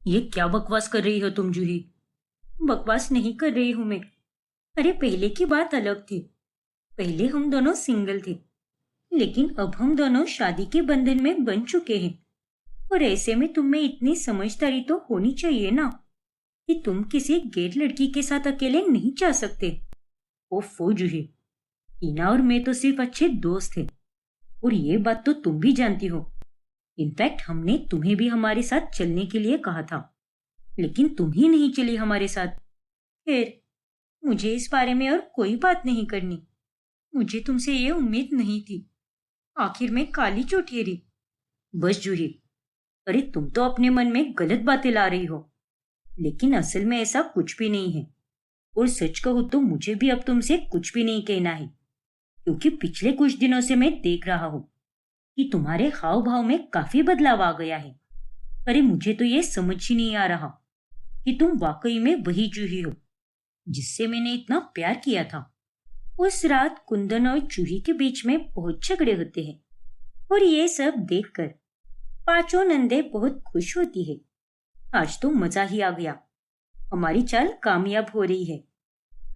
ये क्या बकवास कर रही हो तुम जूही? बकवास नहीं कर रही हूं मैं। अरे पहले की बात अलग थी। पहले हम दोनों सिंगल थे, लेकिन अब हम दोनों शादी के बंधन में बन चुके हैं। और ऐसे में तुम में इतनी समझदारी तो होनी चाहिए ना, कि तुम किसी गैर लड़की के साथ अकेले नहीं जा सकते। ओफो जूही, टीना और मैं तो सिर्फ अच्छे दोस्त थे, और ये बात तो तुम भी जानती हो। इनफैक्ट हमने तुम्हें भी हमारे साथ चलने के लिए कहा था, लेकिन तुम ही नहीं चली हमारे साथ। खैर, मुझे इस बारे में और कोई बात नहीं करनी। मुझे तुमसे ये उम्मीद नहीं थी। आखिर में काली जो ठहरी। बस जूही, अरे तुम तो अपने मन में गलत बातें ला रही हो, लेकिन असल में ऐसा कुछ भी नहीं है। और सच कहूं तो मुझे भी अब तुमसे कुछ भी नहीं कहना है, क्योंकि पिछले कुछ दिनों से मैं देख रहा हूं कि तुम्हारे हाव भाव में काफी बदलाव आ गया है। अरे मुझे तो ये समझ ही नहीं आ रहा कि तुम वाकई में वही जूही हो जिससे मैंने इतना प्यार किया था। उस रात कुंदन और जूही के बीच में बहुत झगड़े होते हैं, और ये सब देखकर पांचों नंदे बहुत खुश होती है। आज तो मजा ही आ गया। हमारी चाल कामयाब हो रही है।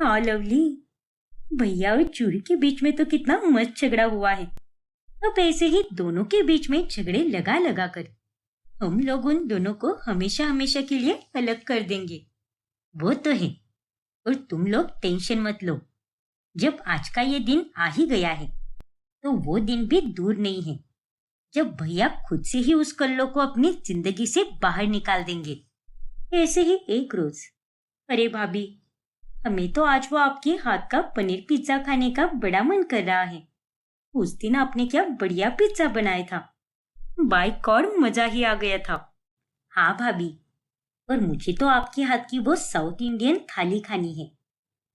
हाँ लवली, भैया और जूही के बीच में तो कितना मस्त झगड़ा हुआ है। अब ऐसे ही दोनों के बीच में झगड़े लगा लगा कर हम लोग उन दोनों को हमेशा हमेशा के लिए अलग कर देंगे। वो तो है। और तुम लोग टेंशन मत लो। जब आज का ये दिन आ ही गया है, तो वो दिन भी दूर नहीं है जब भैया खुद से ही उस कल्लो को अपनी जिंदगी से बाहर निकाल देंगे। ऐसे ही एक रोज, अरे भाभी, हमें तो आज वो आपके हाथ का पनीर पिज्जा खाने का बड़ा मन कर रहा है। उस दिन आपने क्या बढ़िया पिज्जा बनाया था। बाय गॉड, मजा ही आ गया था। हाँ भाभी, और मुझे तो आपके हाथ की वो साउथ इंडियन थाली खानी है।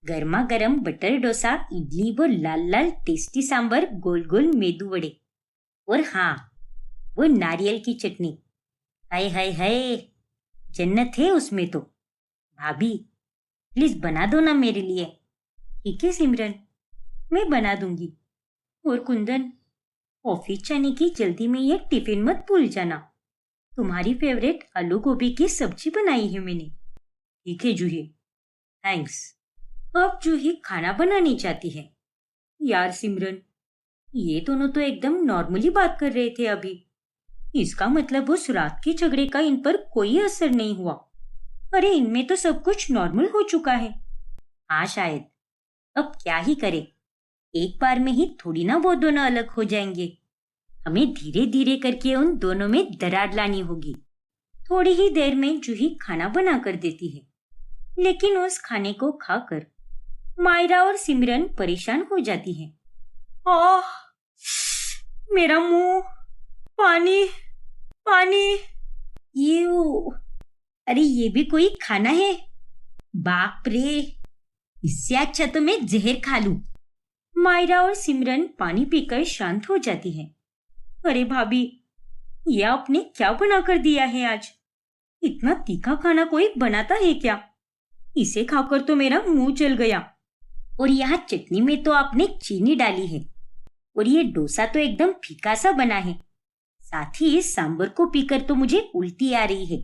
गर्मा गर्म बटर डोसा, इडली, वो लाल लाल टेस्टी सांबर, गोल गोल मेदू वड़े, और हाँ, वो नारियल की चटनी। हाय हाय हाय, जन्नत है उसमें तो। भाभी, प्लीज बना दो ना मेरे लिए। ठीक है सिमरन, मैं बना दूंगी। और कुंदन, ऑफिस जाने की जल्दी में ये टिफिन मत भूल जाना। तुम्हारी फेवरेट आलू गोभी की सब्जी बनाई है मैंने। ठीक है जूही, थैंक्स। अब जूही खाना बनानी चाहती है। यार सिमरन, ये दोनों तो एकदम नॉर्मली बात कर रहे थे अभी। इसका मतलब उस रात के झगड़े का इन पर कोई असर नहीं हुआ। अरे इनमें तो सब कुछ नॉर्मल हो चुका है। हाँ शायद। अब क्या ही करे, एक बार में ही थोड़ी ना वो दोनों अलग हो जाएंगे। हमें धीरे धीरे करके उन दोनों में दरार लानी होगी। थोड़ी ही देर में जूही खाना बना कर देती है, लेकिन उस खाने को खाकर मायरा और सिमरन परेशान हो जाती हैं। आह, मेरा मुंह, पानी पानी। ये अरे ये भी कोई खाना है? बाप रे, इससे अच्छा तो मैं जहर खा लूं। मायरा और सिमरन पानी पीकर शांत हो जाती हैं। अरे भाभी, ये आपने क्या बना कर दिया है आज? इतना तीखा खाना कोई बनाता है क्या? इसे खाकर तो मेरा मुंह जल गया। और यहाँ चटनी में तो आपने चीनी डाली है, और ये डोसा तो एकदम फीका सा बना है। साथ ही इस सांबर को पीकर तो मुझे उल्टी आ रही है।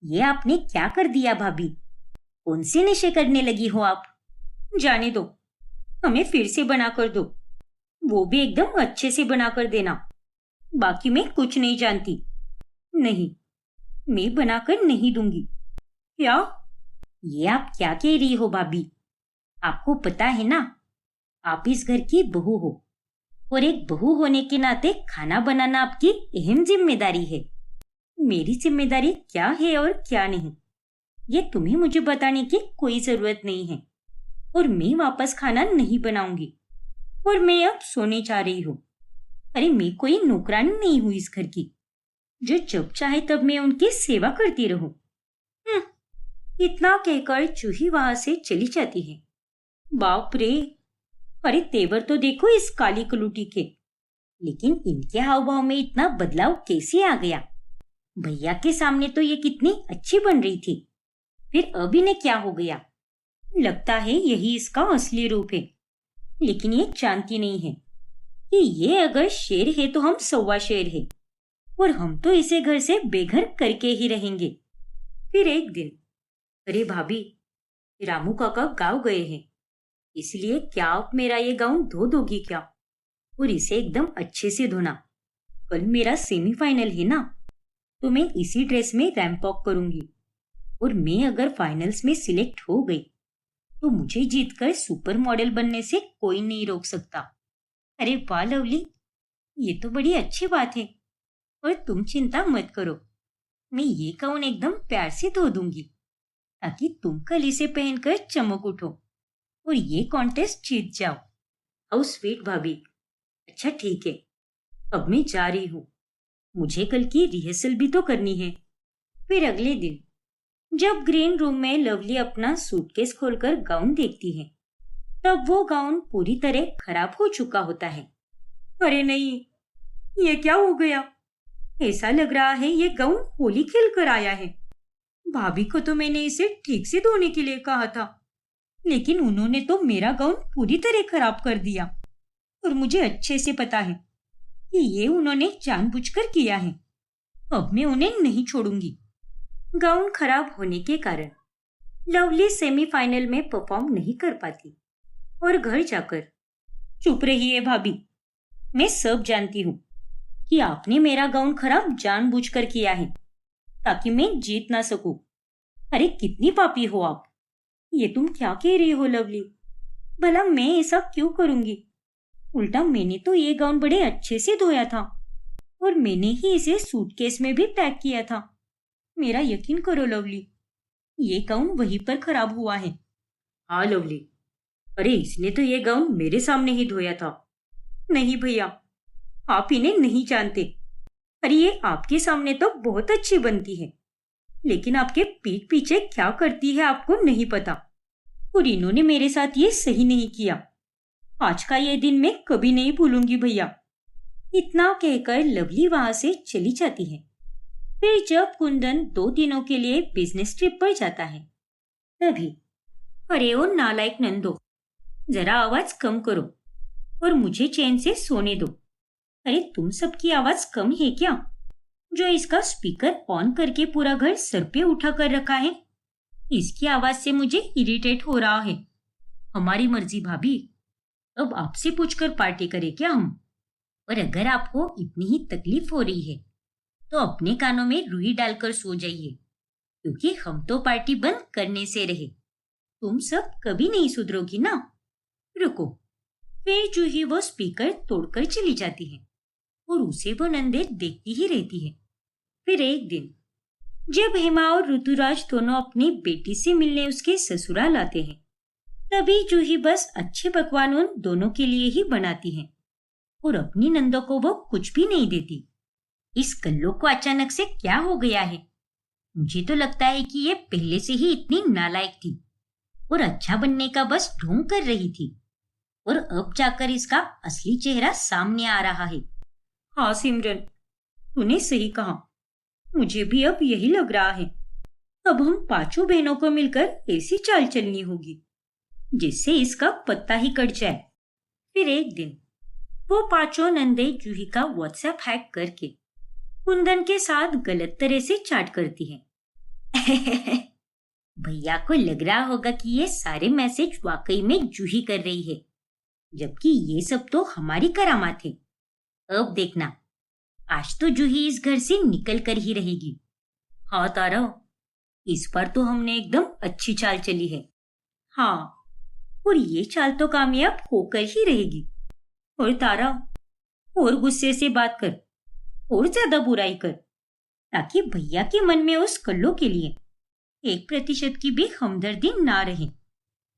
ये आपने क्या कर दिया भाभी? कौन से नशे करने लगी हो आप? जाने दो, हमें फिर से बना कर दो। वो भी एकदम अच्छे से बना कर देना। बाकी मैं कुछ नहीं जानती। नहीं, मैं बनाकर नहीं दूंगी। क्या? ये आप क्या कह रही हो भाभी? आपको पता है ना, आप इस घर की बहू हो, और एक बहू होने के नाते खाना बनाना आपकी अहम जिम्मेदारी है। मेरी जिम्मेदारी क्या है और क्या नहीं, ये तुम्हें मुझे बताने की कोई जरूरत नहीं है। और मैं वापस खाना नहीं बनाऊंगी, और मैं अब सोने जा रही हूँ। अरे मैं कोई नौकरानी नहीं हूँ इस घर की, जो जब चाहे तब मैं उनकी सेवा करती रहूं। इतना कहकर जूही वहां से चली जाती है। बाप रे, अरे तेवर तो देखो इस काली कलूटी के। लेकिन इनके हाव भाव में इतना बदलाव कैसे आ गया? भैया के सामने तो ये कितनी अच्छी बन रही थी, फिर अब इन्हें क्या हो गया? लगता है यही इसका असली रूप है। लेकिन ये जानती नहीं है कि ये अगर शेर है तो हम सवा शेर है, और हम तो इसे घर से बेघर करके ही रहेंगे। फिर एक दिन, अरे भाभी, रामू काका गाँव गए हैं, इसलिए क्या आप मेरा ये गाउन धो दोगी क्या? और इसे एकदम अच्छे से धोना। कल मेरा सेमीफाइनल है ना, तो मैं इसी ड्रेस में रैंप वॉक करूंगी। और मैं अगर फाइनल्स में सिलेक्ट हो गई तो मुझे जीतकर सुपर मॉडल बनने से कोई नहीं रोक सकता। अरे वाह लवली, ये तो बड़ी अच्छी बात है। और तुम चिंता मत करो, मैं ये गाउन एकदम प्यार से धो दूंगी ताकि तुम कल इसे पहनकर चमक उठो और ये कॉन्टेस्ट जीत जाओ। हाउ स्वीट भाभी। अच्छा ठीक है, अब मैं जा रही हूँ, मुझे कल की रिहर्सल भी तो करनी है। फिर अगले दिन जब ग्रीन रूम में लवली अपना सूटकेस खोलकर गाउन देखती है, तब वो गाउन पूरी तरह खराब हो चुका होता है। अरे नहीं, ये क्या हो गया? ऐसा लग रहा है ये गाउन होली खेल कर आया है। भाभी को तो मैंने इसे ठीक से धोने के लिए कहा था, लेकिन उन्होंने तो मेरा गाउन पूरी तरह खराब कर दिया। और मुझे अच्छे से पता है कि ये उन्होंने जानबूझकर किया है। अब मैं उन्हें नहीं छोड़ूंगी। गाउन खराब होने के कारण लवली सेमीफाइनल में परफॉर्म नहीं कर पाती और घर जाकर, चुप रहिए भाभी, मैं सब जानती हूँ कि आपने मेरा गाउन खराब जानबूझकर किया है ताकि मैं जीत ना सकूं। अरे कितनी पापी हो आप! ये तुम क्या कह रही हो लवली? भला मैं ऐसा क्यों करूंगी? उल्टा मैंने तो ये गाउन बड़े अच्छे से धोया था और मैंने ही इसे सूटकेस में भी पैक किया था। मेरा यकीन करो लवली, ये गाउन वहीं पर खराब हुआ है। हाँ लवली, अरे इसने तो ये गाउन मेरे सामने ही धोया था। नहीं भैया, आप इन्हें नहीं जानते। अरे ये आपके सामने तो बहुत अच्छी बनती है, लेकिन आपके पीठ पीछे क्या करती है आपको नहीं पता। और इन्होंने मेरे साथ ये सही नहीं किया। आज का ये दिन मैं कभी नहीं भूलूंगी भैया। इतना कहकर लवली वहां से चली जाती है। फिर जब कुंदन 2 दिनों के लिए बिजनेस ट्रिप पर जाता है, तभी, अरे ओ नालायक नंदो, जरा आवाज कम करो और मुझे चैन से सोने दो। अरे तुम सबकी आवाज कम है क्या, जो इसका स्पीकर ऑन करके पूरा घर सर पे उठा कर रखा है? इसकी आवाज से मुझे इरिटेट हो रहा है। हमारी मर्जी भाभी, अब आपसे पूछकर पार्टी करें क्या हम? और अगर आपको इतनी ही तकलीफ हो रही है तो अपने कानों में रुई डालकर सो जाइए, क्योंकि हम तो पार्टी बंद करने से रहे। तुम सब कभी नहीं सुधरोगी ना। रुको। फिर जूही वो स्पीकर तोड़कर चली जाती है और उसे वो नंदे देखती ही रहती है। फिर एक दिन जब हेमा और ऋतुराज दोनों अपनी बेटी से मिलने उसके ससुराल आते हैं, तभी जूही बस अच्छे पकवान उन दोनों के लिए ही बनाती है और अपनी नंदों को वो कुछ भी नहीं देती। इस कल्लो को अचानक से क्या हो गया है? मुझे तो लगता है कि ये पहले से ही इतनी नालायक थी और अच्छा बनने का बस ढोंग कर रही थी, और अब जाकर इसका असली चेहरा सामने आ रहा है। हाँ सिमरन, तूने सही कहा, मुझे भी अब यही लग रहा है। अब हम पांचों बहनों को मिलकर ऐसी चाल चलनी होगी जिससे इसका पत्ता ही कट जाए। फिर एक दिन वो पांचों नंदे जूही का व्हाट्सएप हैक करके कुंदन के साथ गलत तरह से चैट करती है। भैया को लग रहा होगा कि ये सारे मैसेज वाकई में जूही कर रही है, जबकि ये सब तो हमारी करामात है। अब देखना, आज तो जूही इस घर से निकल कर ही रहेगी। हाँ तारा, इस बार तो हमने एकदम अच्छी चाल चली है। हाँ, और ये चाल तो कामयाब होकर ही रहेगी। और तारा, और गुस्से से बात कर और ज्यादा बुराई कर, ताकि भैया के मन में उस कल्लो के लिए 1% की भी हमदर्दी ना रहे।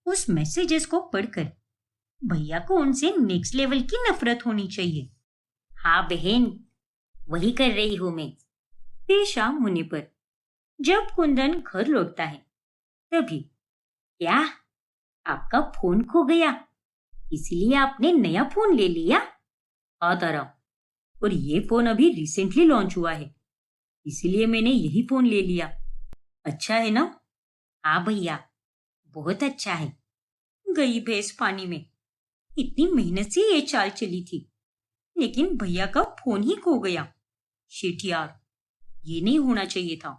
उस मैसेजेस को पढ़कर भैया को उनसे नेक्स्ट लेवल की नफरत होनी चाहिए। हाँ बहन, वही कर रही हूं मैं। फिर शाम होने पर जब कुंदन घर लौटता है, तभी, क्या आपका फोन खो गया, इसलिए आपने नया फोन ले लिया? हाँ तारा, और ये फोन अभी रिसेंटली लॉन्च हुआ है, इसलिए मैंने यही फोन ले लिया। अच्छा है ना? हाँ भैया, बहुत अच्छा है। गई भैंस पानी में। इतनी मेहनत से ये चाल चली थी, लेकिन भैया का फोन ही खो गया। शिट यार, ये नहीं होना चाहिए था।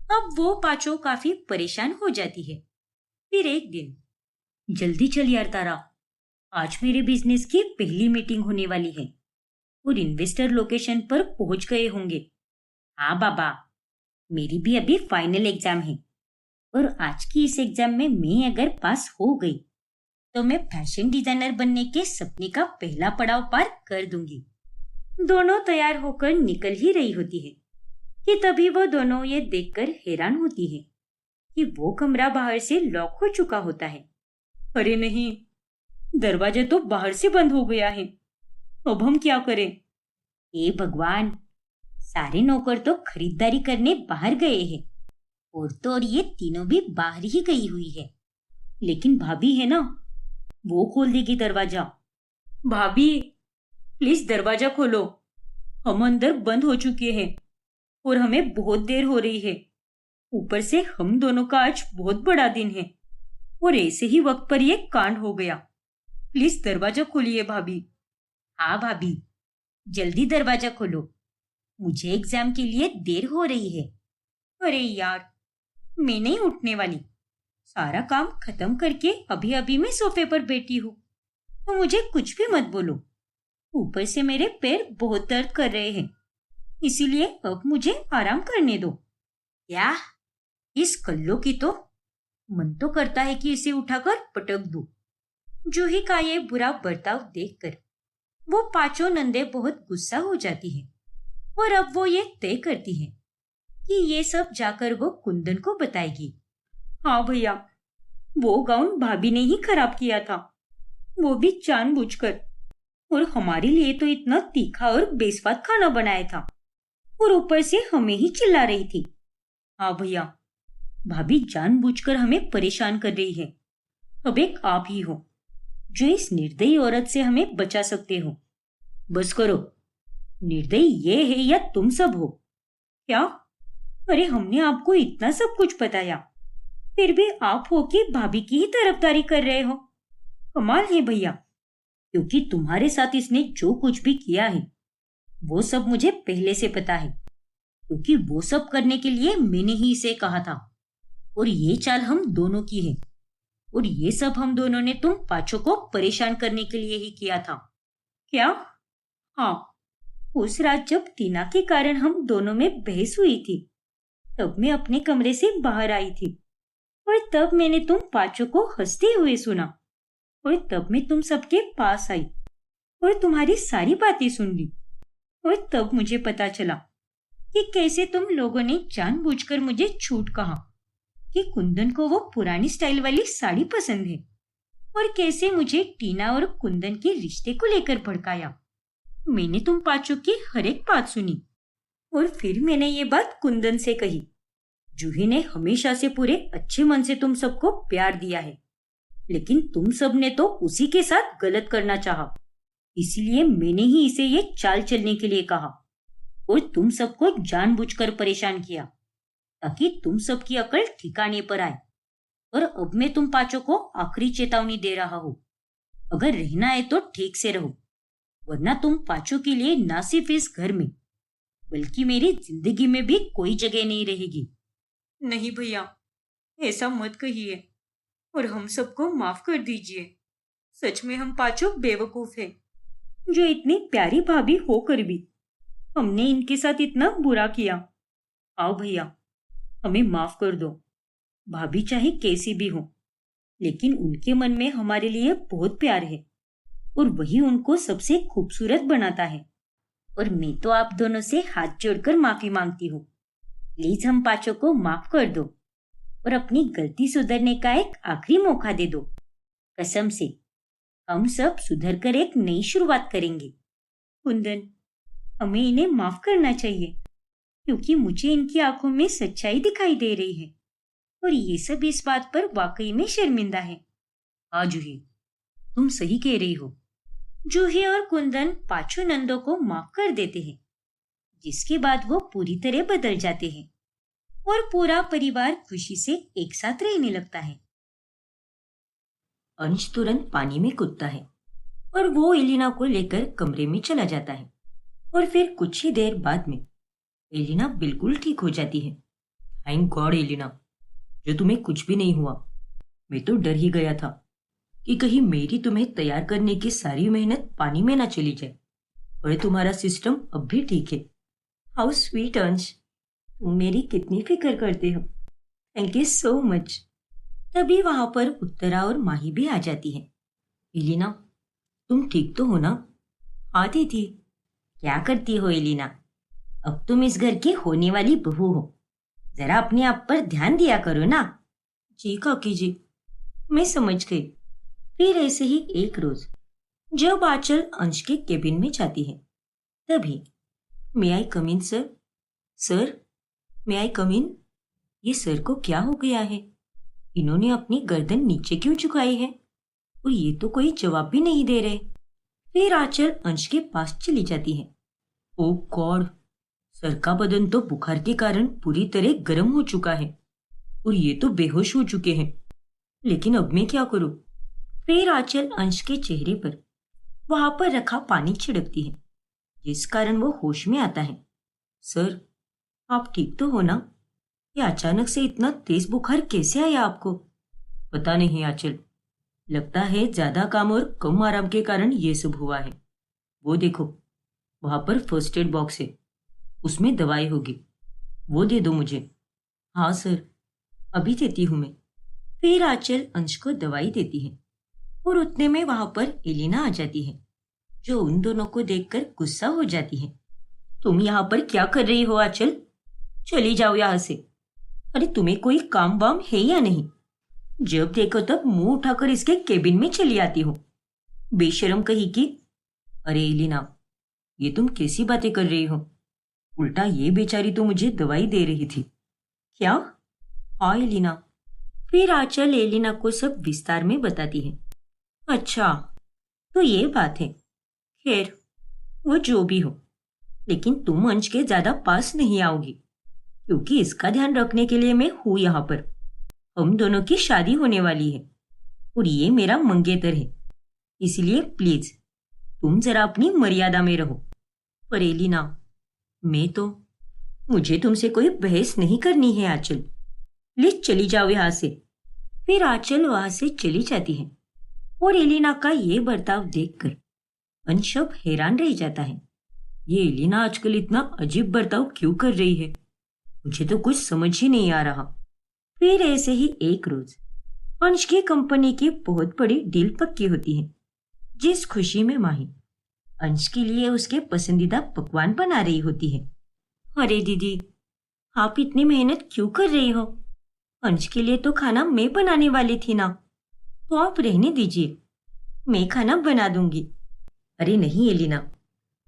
अब वो पांचों काफी परेशान हो जाती है। फिर एक दिन, जल्दी चल यार तारा, आज मेरे बिजनेस की पहली मीटिंग होने वाली है और इन्वेस्टर लोकेशन पर पहुंच गए होंगे। हाँ बाबा, मेरी भी अभी फाइनल एग्जाम है और आज की इस एग्जाम में मैं अगर पास हो गई तो मैं फैशन डिजाइनर बनने के सपने का पहला पड़ाव पार कर दूंगी। दोनों तैयार होकर निकल ही रही होती है कि तभी वो दोनों ये देखकर हैरान होती है कि वो कमरा बाहर से लॉक हो चुका होता है। अरे नहीं, दरवाजा तो बाहर से बंद हो गया है। अब हम क्या करें? हे भगवान, सारे नौकर तो खरीदारी करने बाहर गए हैं और तो और ये तीनों भी बाहर ही गई हुई है। लेकिन भाभी है ना, वो खोल देगी दरवाजा। भाभी, प्लीज दरवाजा खोलो, हम अंदर बंद हो चुके हैं और हमें बहुत देर हो रही है। ऊपर से हम दोनों का आज बहुत बड़ा दिन है और ऐसे ही वक्त पर ये कांड हो गया। प्लीज दरवाजा खोलिए भाभी। हाँ भाभी, जल्दी दरवाजा खोलो, मुझे एग्जाम के लिए देर हो रही है। अरे यार, मैं नहीं उठने वाली। सारा काम खत्म करके अभी अभी मैं सोफे पर बैठी हूँ, तो मुझे कुछ भी मत बोलो। ऊपर से मेरे पैर बहुत दर्द कर रहे हैं, इसीलिए अब मुझे आराम करने दो। क्या? इस कल्लो की तो मन तो करता है कि इसे उठाकर पटक दूं। जूही का ये बुरा बर्ताव देखकर वो पांचों नंदे बहुत गुस्सा हो जाती है और अब वो ये तय करती है कि ये सब जाकर वो कुंदन को बताएगी। हाँ भैया, वो गाउन भाभी ने ही खराब किया था, वो भी जानबूझकर, और हमारे लिए तो इतना तीखा और बेस्वाद खाना बनाया था और ऊपर से हमें ही चिल्ला रही थी। हाँ भैया, भाभी जानबूझकर हमें परेशान कर रही है। अब एक आप ही हो जो इस निर्दयी औरत से हमें बचा सकते हो। बस करो, निर्दयी ये है या तुम सब हो? क्या? अरे हमने आपको इतना सब कुछ बताया, फिर भी आप हो कि भाभी की ही तरफदारी कर रहे हो। कमाल है भैया, क्योंकि तुम्हारे साथ इसने जो कुछ भी किया है वो सब मुझे पहले से पता है, क्योंकि वो सब करने के लिए मैंने ही इसे कहा था और ये चाल हम दोनों की है और ये सब हम दोनों ने तुम पांचों को परेशान करने के लिए ही किया था। क्या? हाँ, उस रात जब टीना के कारण हम दोनों में बहस हुई थी, तब मैं अपने कमरे से बाहर आई थी और तब मैंने तुम पांचों को हंसते हुए सुना और तब मैं तुम सबके पास आई और तुम्हारी सारी बातें सुन ली और तब मुझे पता चला कि कैसे तुम लोगों ने जानबूझकर मुझे झूठ कहा कि कुंदन को वो पुरानी स्टाइल वाली साड़ी पसंद है और कैसे मुझे टीना और कुंदन के रिश्ते को लेकर भड़काया। मैंने तुम पांचों की हर एक बात सुनी और फिर मैंने ये बात कुंदन से कही। जूही ने हमेशा से पूरे अच्छे मन से तुम सबको प्यार दिया है, लेकिन तुम सब ने तो उसी के साथ गलत करना चाहा, इसीलिए मैंने ही इसे ये चाल चलने के लिए कहा और तुम सबको जानबूझकर परेशान किया ताकि तुम सबकी अकल ठिकाने पर आए। और अब मैं तुम पांचों को आखिरी चेतावनी दे रहा हूँ, अगर रहना है तो ठीक से रहो, वरना तुम पांचों के लिए ना सिर्फ इस घर में बल्कि मेरी जिंदगी में भी कोई जगह नहीं रहेगी। नहीं भैया, ऐसा मत कहिए और हम सबको माफ कर दीजिए। सच में हम पांचों बेवकूफ हैं, जो इतनी प्यारी भाभी होकर भी हमने इनके साथ इतना बुरा किया। आओ भैया, हमें माफ कर दो। भाभी चाहे कैसी भी हो, लेकिन उनके मन में हमारे लिए बहुत प्यार है और वही उनको सबसे खूबसूरत बनाता है। और मैं तो आप दोनों से हाथ जोड़कर माफी मांगती हूँ। प्लीज हम पांचों को माफ कर दो और अपनी गलती सुधरने का एक आखिरी मौका दे दो। कसम से हम सब सुधर कर एक नई शुरुआत करेंगे। कुंदन, हमें इन्हें माफ करना चाहिए, क्योंकि मुझे इनकी आंखों में सच्चाई दिखाई दे रही है और ये सब इस बात पर वाकई में शर्मिंदा है। हाँ जूही, तुम सही कह रही हो। जूही और कुंदन पांचों नंदों को माफ कर देते हैं, जिसके बाद वो पूरी तरह बदल जाते हैं और पूरा परिवार खुशी से एक साथ रहने लगता है। अंश तुरंत पानी में कूदता है और वो एलिना को लेकर कमरे में चला जाता है और फिर कुछ ही देर बाद में एलिना बिल्कुल ठीक हो जाती है। थैंक गॉड एलिना, जो तुम्हें कुछ भी नहीं हुआ। मैं तो डर ही गया था कि कहीं मेरी तुम्हें तैयार करने की सारी मेहनत पानी में ना चली जाए। और तुम्हारा सिस्टम अब भी ठीक है। हाउ स्वीट अंश, तुम मेरी कितनी फिक्र करते हो। Thank you so much. तभी वहां पर उत्तरा और माही भी आ जाती है। एलिना, तुम ठीक तो हो ना? हाँ दीदी। क्या करती हो एलिना? अब तुम इस घर की होने वाली बहू हो, जरा अपने आप पर ध्यान दिया करो ना। जी काकी जी, मैं समझ गई। फिर ऐसे ही एक रोज जब आंचल अंश के केबिन में जाती है, तभी मे आई कम इन सर? सर, मे आई कम इन? ये सर को क्या हो गया है? इन्होंने अपनी गर्दन नीचे क्यों झुकाई है? और ये तो कोई जवाब भी नहीं दे रहे। फिर आंचल अंश के पास चली जाती है। ओ गॉड, सर का बदन तो बुखार के कारण पूरी तरह गर्म हो चुका है और ये तो बेहोश हो चुके हैं। लेकिन अब मैं क्या करूं? फिर आंचल अंश के चेहरे पर वहां पर रखा पानी छिड़कती है, जिस कारण वो होश में आता है। सर, आप ठीक तो हो ना? ये अचानक से इतना तेज बुखार कैसे आया आपको? पता नहीं आंचल, लगता है ज्यादा काम और कम आराम के कारण ये सब हुआ है। वो देखो, वहां पर फर्स्ट एड बॉक्स है, उसमें दवाई होगी, वो दे दो मुझे। हाँ सर, अभी देती हूँ मैं। फिर आंचल अंश को दवाई देती है और उतने में वहां पर एलिना आ जाती है, जो उन दोनों को देखकर गुस्सा हो जाती है। तुम यहाँ पर क्या कर रही हो आंचल? चली जाओ यहाँ से। अरे तुम्हें कोई काम वाम है या नहीं? जब देखो तब मुंह उठाकर इसके केबिन में चली आती हो, बेशरम कहीं की। अरे एलिना, ये तुम कैसी बातें कर रही हो? उल्टा ये बेचारी तो मुझे दवाई दे रही थी। क्या? हाँ एलिना। फिर आंचल एलिना को सब विस्तार में बताती है। अच्छा, तो ये बात है। खैर, वो जो भी हो, लेकिन तुम अंश के ज्यादा पास नहीं आओगी, क्योंकि इसका ध्यान रखने के लिए मैं हूं यहाँ पर। हम दोनों की शादी होने वाली है और ये मेरा मंगेतर है, इसलिए प्लीज तुम जरा अपनी मर्यादा में रहो। पर एलिना, मुझे तुमसे कोई बहस नहीं करनी है आंचल। प्लीज चली जाओ यहाँ से। फिर आंचल वहां से चली जाती है और एलिना का ये बर्ताव देखकर अंश अब हैरान रह जाता है। ये एलिना आजकल इतना अजीब बर्ताव क्यों कर रही है? मुझे तो कुछ समझ ही नहीं आ रहा। फिर ऐसे ही एक रोज अंश की कंपनी की बहुत बड़ी डील पक्की होती है, जिस खुशी में माही अंश के लिए उसके पसंदीदा पकवान बना रही होती है। अरे दीदी, आप इतनी मेहनत क्यों कर रही हो? अंश के लिए तो खाना मैं बनाने वाली थी ना, तो आप रहने दीजिए, मैं खाना बना दूंगी। अरे नहीं एलिना,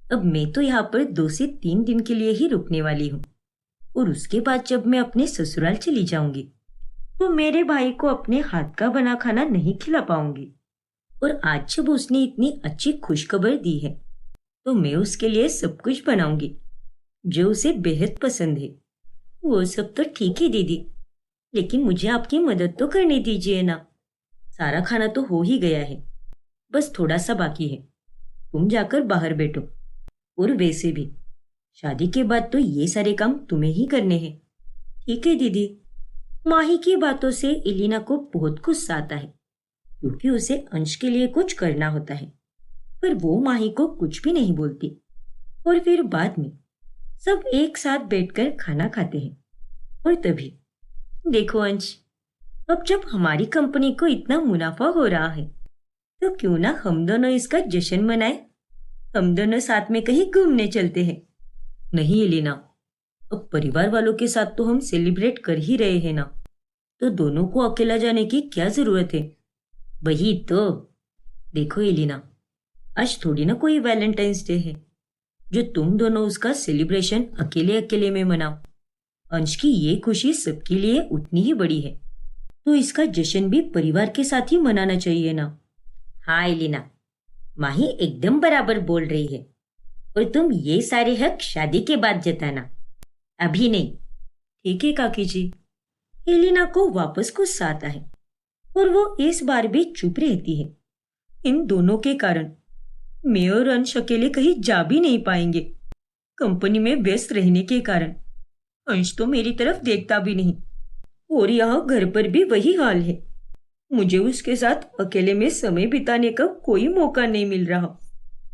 अब मैं तो यहाँ पर 2 से 3 दिन के लिए ही रुकने वाली हूँ और उसके बाद जब मैं अपने ससुराल चली जाऊंगी तो मेरे भाई को अपने हाथ का बना खाना नहीं खिला पाऊंगी। और आज जब उसने इतनी अच्छी खुशखबर दी है तो मैं उसके लिए सब कुछ बनाऊंगी जो उसे बेहद पसंद है। वो सब तो ठीक है दीदी, लेकिन मुझे आपकी मदद तो करने दीजिए ना। सारा खाना तो हो ही गया है, बस थोड़ा सा बाकी है। तुम जाकर बाहर बैठो। और वैसे भी शादी के बाद तो ये सारे काम तुम्हें ही करने हैं। ठीक है दीदी। माही की बातों से एलिना को बहुत गुस्सा आता है, क्योंकि उसे अंश के लिए कुछ करना होता है, पर वो माही को कुछ भी नहीं बोलती। और फिर बाद में सब एक साथ बैठकर खाना खाते हैं। और तभी देखो अंश, अब जब हमारी कंपनी को इतना मुनाफा हो रहा है तो क्यों ना हम दोनों इसका जश्न मनाएं। हम दोनों साथ में कहीं घूमने चलते हैं। नहीं एलिना, अब परिवार वालों के साथ तो हम सेलिब्रेट कर ही रहे हैं ना, तो दोनों को अकेला जाने की क्या जरूरत है? वही तो। देखो एलिना, आज थोड़ी ना कोई वैलेंटाइंस डे है जो तुम दोनों उसका सेलिब्रेशन अकेले अकेले में मनाओ। अंश की ये खुशी सबके लिए उतनी ही बड़ी है, तो इसका जश्न भी परिवार के साथ ही मनाना चाहिए ना। हाँ एलिना, माही एकदम बराबर बोल रही है। और तुम ये सारे हक शादी के बाद जताना, अभी नहीं। ठीक है काकी जी। एलिना को वापस गुस्सा आता है और वो इस बार भी चुप रहती है। इन दोनों के कारण मैं और अंश अकेले कहीं जा भी नहीं पाएंगे, कंपनी में व्यस्त रहने के कारण। अंश तो मेरी तरफ देखता भी नहीं, और यहाँ घर पर भी वही हाल है। मुझे उसके साथ अकेले में समय बिताने का कोई मौका नहीं मिल रहा।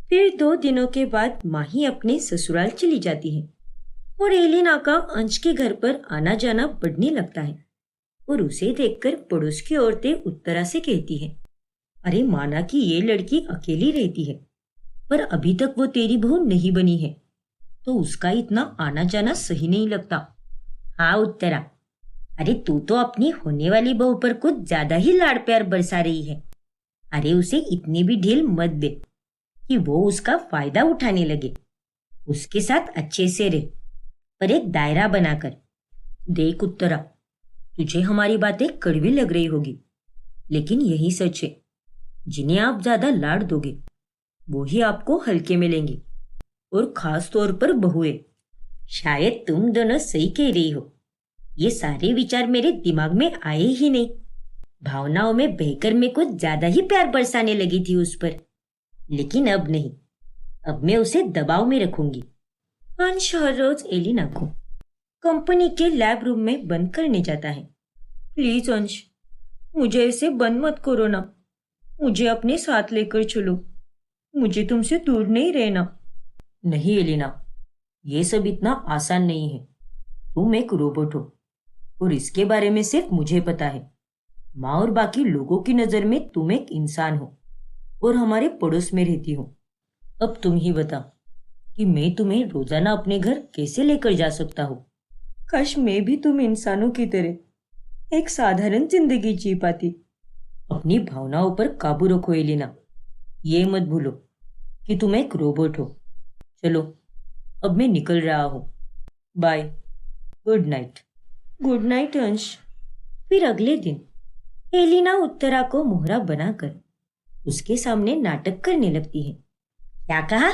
फिर 2 दिनों के बाद माही अपने ससुराल चली जाती है और एलिना का अंश के घर पर आना जाना बढ़ने लगता है। और उसे देखकर पड़ोस की औरतें उत्तरा से कहती है, अरे माना कि ये लड़की अकेली रहती है, पर अभी तक वो तेरी बहू नहीं बनी है, तो उसका इतना आना जाना सही नहीं लगता। हाँ उत्तरा, अरे तू तो अपनी होने वाली बहू पर कुछ ज्यादा ही लाड़ प्यार बरसा रही है। अरे उसे इतनी भी ढील मत दे कि वो उसका फायदा उठाने लगे। उसके साथ अच्छे से रह, पर एक दायरा बनाकर। देख उत्तरा, तुझे हमारी बातें कड़वी लग रही होगी, लेकिन यही सच है। जिन्हें आप ज्यादा लाड़ दोगे वो ही आपको हल्के में लेंगे, और खास तौर पर बहुएं। शायद तुम दोनों सही कह रही हो। ये सारे विचार मेरे दिमाग में आए ही नहीं। भावनाओं में बहकर मैं कुछ ज्यादा ही प्यार बरसाने लगी थी उस पर, लेकिन अब नहीं। अब मैं उसे दबाव में रखूंगी। अंश हर रोज एलिना को कंपनी के लैब रूम में बंद करने जाता है। प्लीज अंश, मुझे ऐसे बंद मत करो ना। मुझे अपने साथ लेकर चलो। मुझे तुमसे दूर नहीं रहना। नहीं एलिना, ये सब इतना आसान नहीं है। तुम एक रोबोट हो, और इसके बारे में सिर्फ मुझे पता है। माँ और बाकी लोगों की नजर में तुम एक इंसान हो, और हमारे पड़ोस में रहती हो। अब तुम ही बता कि मैं तुम्हें रोजाना अपने घर कैसे लेकर जा सकता हूँ। काश मैं भी तुम इंसानों की तरह एक साधारण जिंदगी जी पाती। अपनी भावनाओं पर काबू रखो एलिना। ये मत भूलो कि तुम एक रोबोट हो। चलो, अब मैं निकल रहा हूँ। Bye, good night. Good night Ansh. फिर अगले दिन एलिना उत्तरा को मोहरा बनाकर उसके सामने नाटक करने लगती है। क्या कहा?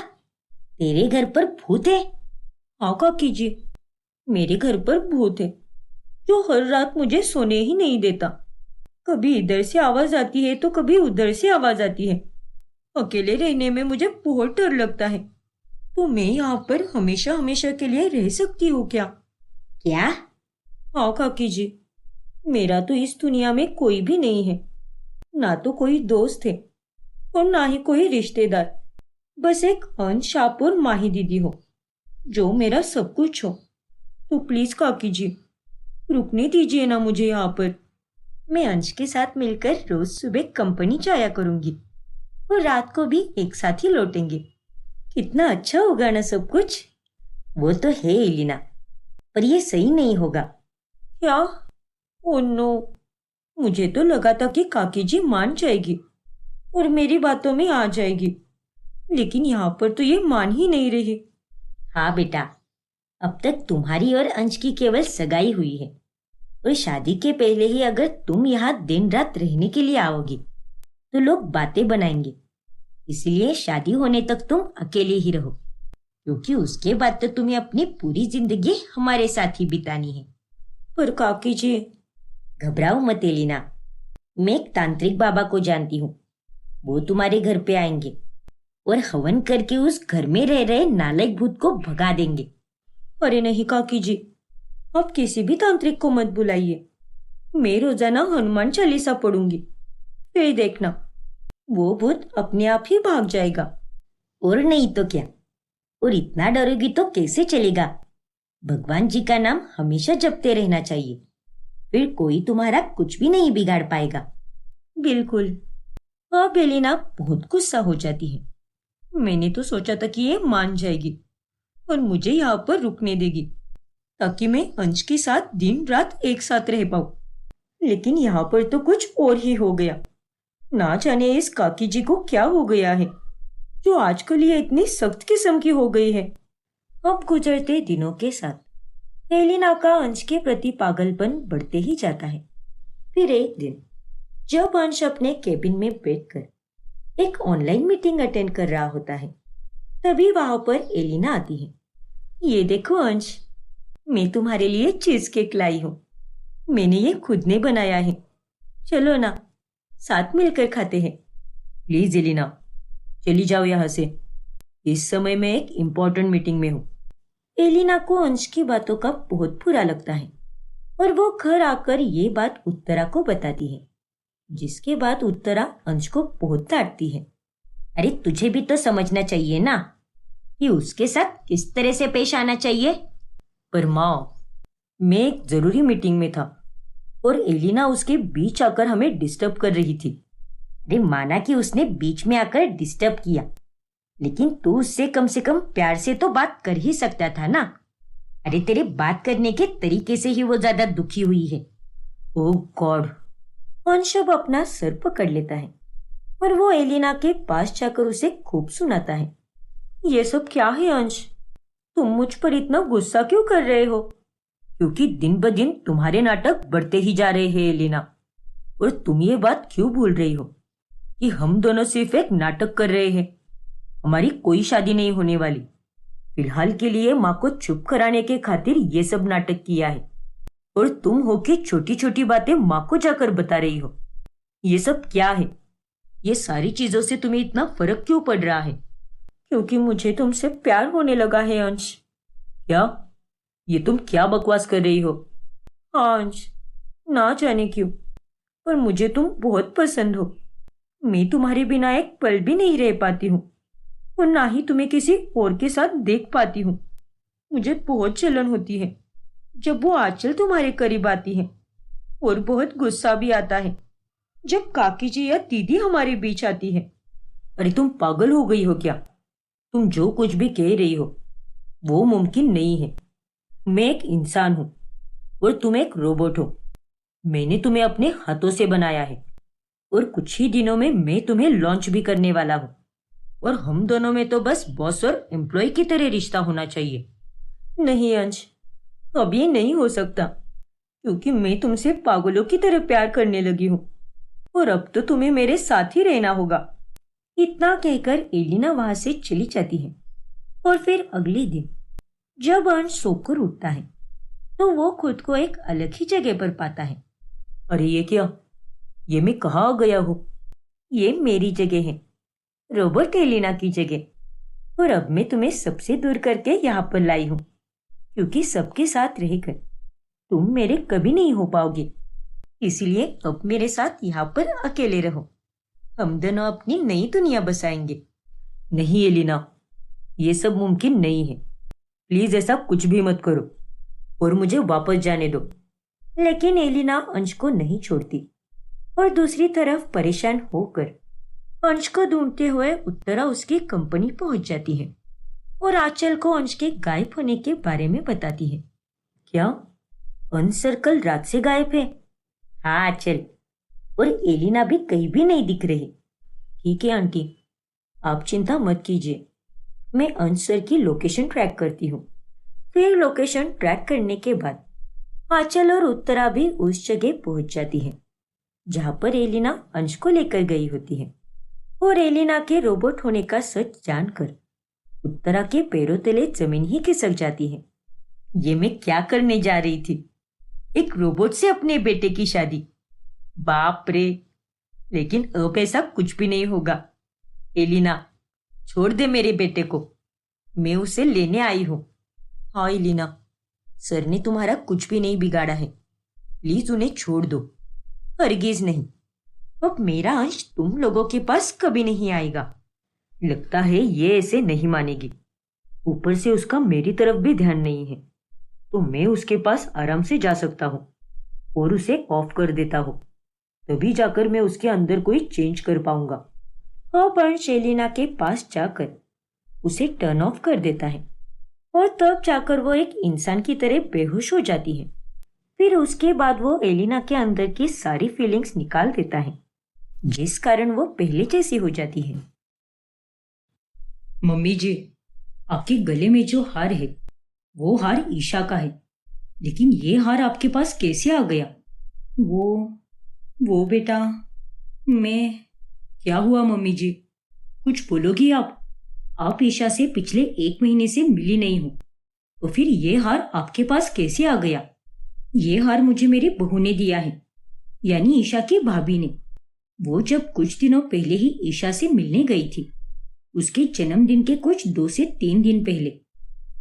तेरे घर पर भूत है? हाँ काकी जी, मेरे घर पर भूत है, जो हर रात मुझे सोने ही नहीं देता। कभी इधर से आवाज आती है तो कभी उधर से आवाज आती है। अकेले रहने में मुझे बहुत डर लगता है। तो मैं यहाँ पर हमेशा हमेशा के लिए रह सकती हूँ क्या? क्या? हाँ काकी जी, मेरा तो इस दुनिया में कोई भी नहीं है। ना तो कोई दोस्त है और ना ही कोई रिश्तेदार। बस एक अंश आप और माही दीदी हो, जो मेरा सब कुछ हो। तो प्लीज काकी जी, रुकने दीजिए ना मुझे यहाँ पर। मैं अंश के साथ मिलकर रोज सुबह कंपनी जाया करूंगी, और रात को भी एक साथ ही लौटेंगे। कितना अच्छा होगा ना सब कुछ। वो तो है एलिना, पर ये सही नहीं होगा। क्या? ओह नो, मुझे तो लगा था कि काकी जी मान जाएगी और मेरी बातों में आ जाएगी, लेकिन यहाँ पर तो ये मान ही नहीं रही। हाँ बेटा, अब तक तुम्हारी और अंश की केवल सगाई हुई है, और शादी के पहले ही अगर तुम यहाँ दिन रात रहने के लिए आओगी तो लोग बातें बनाएंगे। इसलिए शादी होने तक तुम अकेले ही रहो, क्योंकि उसके बाद तो तुम्हें अपनी पूरी जिंदगी हमारे साथ ही बितानी है। पर काकी जी। घबराओ मत एलिना, मैं एक तांत्रिक बाबा को जानती हूँ। वो तुम्हारे घर पे आएंगे और हवन करके उस घर में रह रहे नालायक भूत को भगा देंगे। अरे नहीं काकी जी, आप किसी भी तांत्रिक को मत बुलाइए। मैं रोजाना हनुमान चालीसा पढ़ूंगी, फिर देखना वो भूत अपने आप ही भाग जाएगा। और नहीं तो क्या, और इतना डरोगी तो कैसे चलेगा। भगवान जी का नाम हमेशा जपते रहना चाहिए, फिर कोई तुम्हारा कुछ भी नहीं बिगाड़ पाएगा। बिल्कुल। अब एलिना बहुत गुस्सा हो जाती है। मैंने तो सोचा था कि ये मान जाएगी और मुझे यहाँ पर रुकने देगी, ताकि मैं अंश के साथ दिन रात एक साथ रह पाऊं। लेकिन यहाँ पर तो कुछ और ही हो गया। ना जाने इस काकी जी को क्या हो गया है, जो आजकल ये इतनी सख्त किस्म की हो गई है। अब गुजरते दिनों के साथ एलिना का अंश के प्रति पागलपन बढ़ते ही जाता है। फिर एक दिन जब अंश अपने केबिन में बैठकर एक ऑनलाइन मीटिंग अटेंड कर रहा होता है, तभी वहां पर एलिना आती है। ये देखो अंश, मैं तुम्हारे लिए चीज केक लाई हूँ। मैंने ये खुद ने बनाया है। चलो ना, साथ मिलकर खाते हैं। प्लीज एलिना, चली जाओ यहाँ से। इस समय मैं एक इम्पोर्टेंट मीटिंग में हूँ। एलिना को अंश की बातों का बहुत बुरा लगता है और वो घर आकर ये बात उत्तरा को बताती है, जिसके बाद उत्तरा अंश को बहुत डांटती है। अरे तुझे भी तो समझना चाहिए ना कि उसके साथ किस तरह से पेश आना चाहिए। पर माँ, मैं एक जरूरी मीटिंग में था और एलिना उसके बीच आकर हमें डिस्टर्ब कर रही थी। अरे माना कि उसने बीच में आकर डिस्टर्ब किया, लेकिन तू उससे कम से कम प्यार से तो बात कर ही सकता था ना। अरे तेरे बात करने के तरीके से ही वो ज्यादा दुखी हुई है। ओह गॉड। अंश अब अपना सर पकड़ लेता है और वो एलिना के पास जाकर उसे खूब सुनाता है। ये सब क्या है अंश? तुम मुझ पर इतना गुस्सा क्यों कर रहे हो? क्योंकि दिन ब दिन तुम्हारे नाटक बढ़ते ही जा रहे हैं एलिना। और तुम ये बात क्यों भूल रही हो कि हम दोनों सिर्फ एक नाटक कर रहे हैं। हमारी कोई शादी नहीं होने वाली। फिलहाल के लिए माँ को चुप कराने के खातिर ये सब नाटक किया है और तुम हो के छोटी छोटी बातें माँ को जाकर बता रही हो। ये सब क्या है? ये सारी चीजों से तुम्हें इतना फर्क क्यों पड़ रहा है? क्योंकि मुझे तुमसे प्यार होने लगा है अंश। क्या? ये तुम क्या बकवास कर रही हो? हाँ अंश, ना जाने क्यों, पर मुझे तुम बहुत पसंद हो। मैं तुम्हारे बिना एक पल भी नहीं रह पाती हूँ और ना ही तुम्हें किसी और के साथ देख पाती हूँ। मुझे बहुत जलन होती है जब वो आंचल तुम्हारे करीब आती है और बहुत गुस्सा भी आता है जब काकी जी या दीदी हमारे बीच आती है। अरे तुम पागल हो गई हो क्या? तुम जो कुछ भी कह रही हो वो मुमकिन नहीं है। मैं एक इंसान हूँ और तुम एक रोबोट हो। मैंने तुम्हें अपने हाथों से बनाया है और कुछ ही दिनों में मैं तुम्हें लॉन्च भी करने वाला हूँ और हम दोनों में तो बस बॉस और एम्प्लॉय की तरह रिश्ता होना चाहिए। नहीं अंश, अब ये नहीं हो सकता क्योंकि मैं तुमसे पागलों की तरह प्यार करने लगी हूँ और अब तो तुम्हें मेरे साथ ही रहना होगा। इतना कहकर एलिना वहां से चली जाती है और फिर अगले दिन जब अंश सोकर उठता है तो वो खुद को एक अलग ही जगह पर पाता है। अरे ये क्या? ये मैं कहाँ आ गया हूँ? ये मेरी जगह है, रोबोट एलिना की जगह। और अब मैं तुम्हें सबसे दूर करके यहाँ पर लाई हूँ क्योंकि सबके साथ रहकर तुम मेरे कभी नहीं हो पाओगे। इसलिए अब मेरे साथ यहाँ पर अकेले रहो। हम दोनों अपनी नई दुनिया बसाएंगे। नहीं एलिना, ये सब मुमकिन नहीं है। प्लीज ऐसा कुछ भी मत करो और मुझे वापस जाने दो। लेकिन एलिना अंश को नहीं छोड़ती और दूसरी तरफ परेशान होकर अंश को ढूंढते हुए उत्तरा उसकी कंपनी पहुंच जाती है और आंचल को अंश के गायब होने के बारे में बताती है। क्या अंश सर कल रात से गायब है? हाँ आंचल, और एलिना भी कहीं भी नहीं दिख रही। ठीक है आंटी, आप चिंता मत कीजिए, मैं अंश सर की लोकेशन ट्रैक करती हूँ। फिर लोकेशन ट्रैक करने के बाद आंचल और उत्तरा भी उस जगह पहुंच जाती है जहां पर एलिना अंश को लेकर गई होती है और एलिना के रोबोट होने का सच जानकर उत्तरा के पैरों तले जमीन ही खिसक जाती है। ये मैं क्या करने जा रही थी? एक रोबोट से अपने बेटे की शादी? बाप रे! लेकिन अब ऐसा कुछ भी नहीं होगा। एलिना, छोड़ दे मेरे बेटे को, मैं उसे लेने आई हूँ। हाँ एलिना, सर ने तुम्हारा कुछ भी नहीं बिगाड़ा है, प्लीज उन्हें छोड़ दो। हरगिज नहीं, अब मेरा अंश तुम लोगों के पास कभी नहीं आएगा। लगता है ये ऐसे नहीं मानेगी। ऊपर से उसका मेरी तरफ भी ध्यान नहीं है, तो मैं उसके पास आराम से जा सकता हूँ और उसे ऑफ कर देता हूँ, तभी जाकर मैं उसके अंदर कोई चेंज कर पाऊंगा। अब अंश एलिना के पास जाकर उसे टर्न ऑफ कर देता है और तब जाकर वो एक इंसान की तरह बेहोश हो जाती है। फिर उसके बाद वो एलिना के अंदर की सारी फीलिंग्स निकाल देता है, जिस कारण वो पहले जैसी हो जाती है। मम्मी जी, आपके गले में जो हार है वो हार ईशा का है, लेकिन ये हार आपके पास कैसे आ गया? वो बेटा, मैं... क्या हुआ मम्मी जी? कुछ बोलोगी आप? आप ईशा से पिछले 1 महीने से मिली नहीं हो, तो फिर ये हार आपके पास कैसे आ गया? ये हार मुझे मेरी बहू ने दिया है, यानी ईशा की भाभी ने। वो जब कुछ दिनों पहले ही ईशा से मिलने गई थी, उसके जन्मदिन के कुछ 2 से 3 दिन पहले,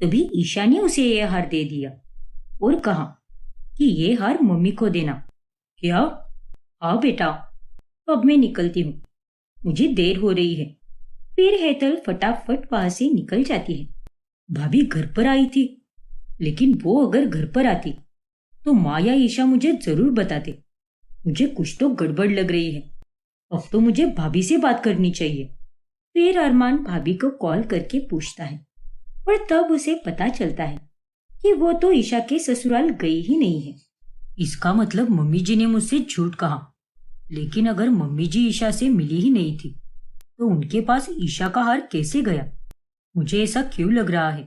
तभी ईशा ने उसे यह हार दे दिया और कहा कि ये हार मम्मी को देना। क्या? हाँ बेटा, अब मैं निकलती हूँ, मुझे देर हो रही है। फिर हेतल फटाफट वहां से निकल जाती है। भाभी घर पर आई थी, लेकिन वो अगर घर पर आती तो माँ या ईशा मुझे जरूर बताते। मुझे कुछ तो गड़बड़ लग रही है। अब तो मुझे भाभी से बात करनी चाहिए। फिर अरमान भाभी को कॉल करके पूछता है और तब उसे पता चलता है कि वो तो ईशा के ससुराल गई ही नहीं है। इसका मतलब मम्मी जी ने मुझसे झूठ कहा। लेकिन अगर मम्मी जी ईशा से मिली ही नहीं थी तो उनके पास ईशा का हार कैसे गया? मुझे ऐसा क्यों लग रहा है